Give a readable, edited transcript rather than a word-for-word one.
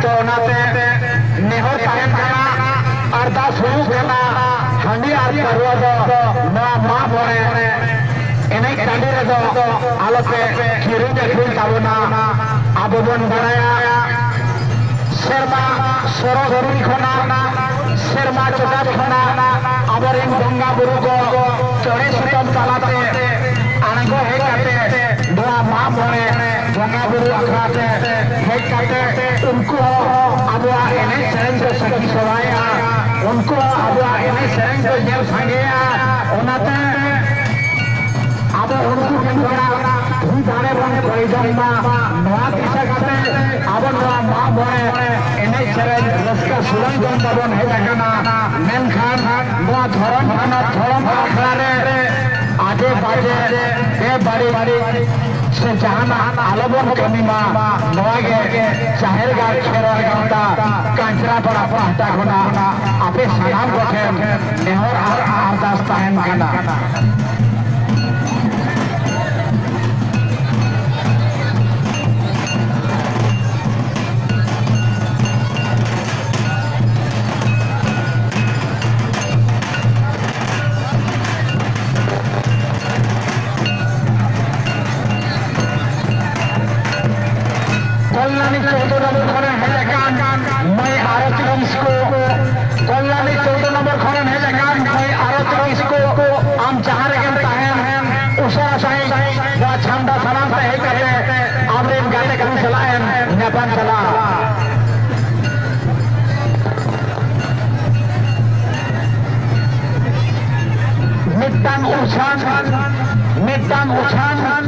तो Onate nehor tahen kana ardas hulu kana handi ar karwa do Nowa MAHGMORE Anej tandi re do alope kiring akhrin tabona abo bon baraya serma sorogori khona serma chokat khona abarin bonga buru ko chore sutam talate anago he kate Nowa MAHGMORE bonga buru akhate he kate unku abwa Anej sereng ko sakhi sobaya unku abwa Anej sereng ko nyel sangeya Onate abo unku kena hu dare bone koidamba noa kisa kate abo Nowa MAHGMORE Anej sereng raska surang jon tabon he kana menkhan noa dhorom kana dhorom akhrare ade baje be bari se jahana alobon kamima noa ge shahar ga Kherwal ganda Kanchrapara pahta khona ape sanam gothen nehor ar ardas tahen kana Kalyani 14 নম্বর খনে হেলে কান মই আরো 30 को Kalyani 14 নম্বর খনে হেলে কান মই আরো 30 को আম जहां रे गेम ताहेन उसरा साई बा छंदा सलाम से हे करे आमरेन गाते कम चलाएन नेपान चला मिट्टान उछान